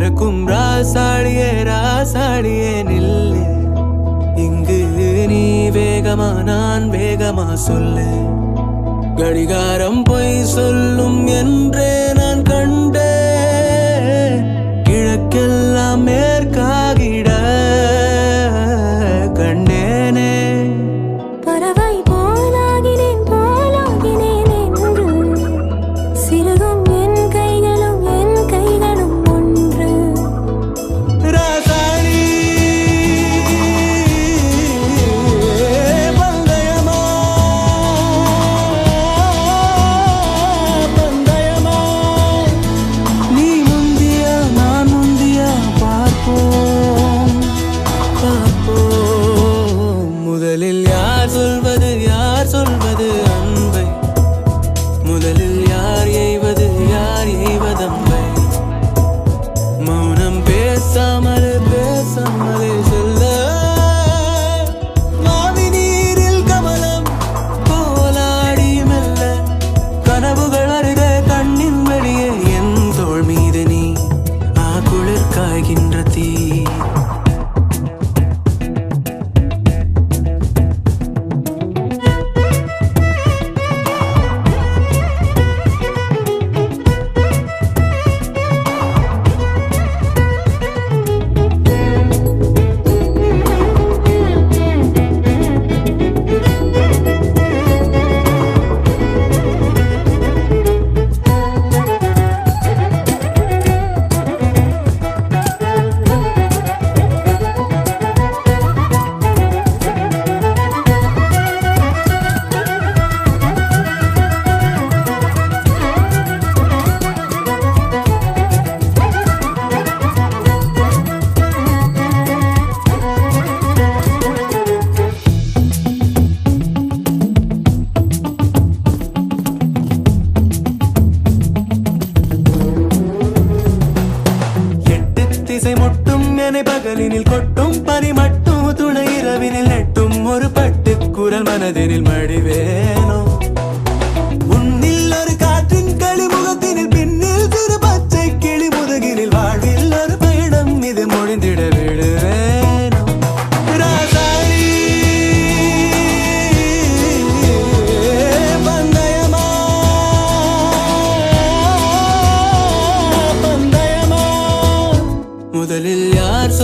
பிறக்கும் ராசாடியே ராசாடியே நில்லு. இங்கு நீ வேகமா நான் வேகமா சொல்லு. கடிகாரம் பொய் சொல்லும் என்றே நான் கண்டே. கிழக்கெல்லாம் மேற்காகிட கண்டேனே. பறவை போலாகினேன் போலாகினேன் என்று சிறுகும் என் கைகளும் ஒன்று. ராசாடி பந்தயமா பந்தயமா. நீ முந்தியா நான் முந்தியா பார்ப்போம் பார்ப்போம். முதலில் யார் சொல்வது அன்பை? முதலில் யார் எய்வதம்பை? மௌனம் பேசாமலே சொல்ல. மாவி நீரில் கமலம் போலாடி மெல்ல. கனவுகள் வருக கண்ணின் வெளியே. என் தோள் மீது நீ குளிர் காய்கின்ற தீ. பகலினில் கொட்டும் பனி மட்டும் துணை இரவினில் நெட்டும் ஒரு பட்டு குரல் மனதினில் மடிவேனோ. உன்னில் ஒரு காற்றின் களிமுகத்தினில் பின்னில் திரு பச்சை கிளி முதுகினில் வாழ்வில் ஒரு பயணம் இது முடிந்திட விடுவேனோ. ராசாடி பந்தயமா பந்தயமா. முதலில் யார்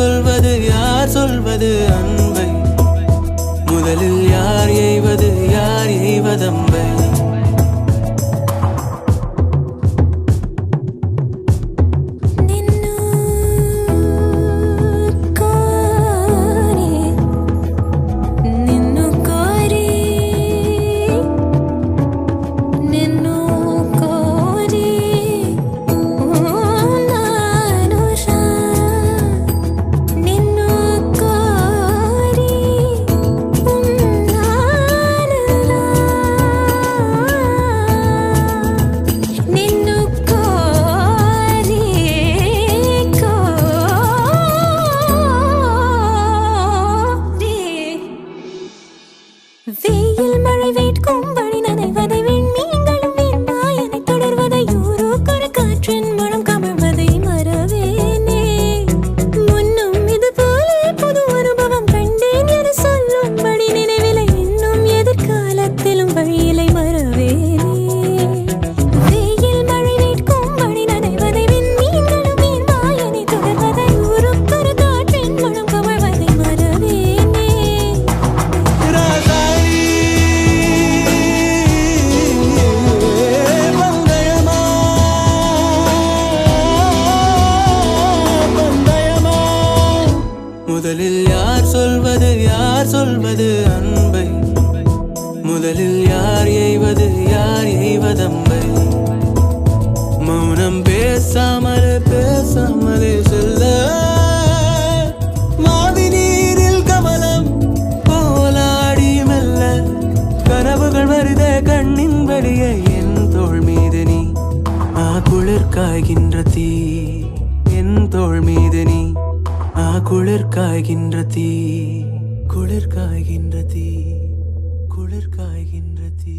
சொல்வது அன்பை? முதலில் யார் எய்வதம்பை? வெயில் மழை வேட்கும் வழி நனைவதை விண்மீன்களும் வெண்மாயனை தொடர்வதை யூரோக்கொரு காற்றின் மனம் கமழ்வதை மறவேனே. முன்னும் இது போல புது அனுபவம் கண்டேன் என சொல்லும்படி நினைவிலை. இன்னும் எதிர்காலத்திலும் வழியிலை மறவேனே. வெயில் மழை வேட்கும் வழி நனைவதை விண்மீன்களும் வெண்மாயனை தொடர்வதை யூரோக்கொரு காற்றின் மனம் கமழ்வதை மறவேனே. முதலில் யார் சொல்வது அன்பை? முதலில் யார் எய்வதம்பை? மௌனம் பேசாமலே சொல்ல. மாவி நீரில் கமலம் போலாடி மெல்ல. கனவுகள் வருதே கண்ணின் வெளியே. என் தோள் மீது நீ குளிர் காய்கின்ற தீ. என் தோள் மீது நீ குளிர் காய்கின்ற தீ. குளிர் காய்கின்ற தீ. குளிர் காய்கின்ற தீ.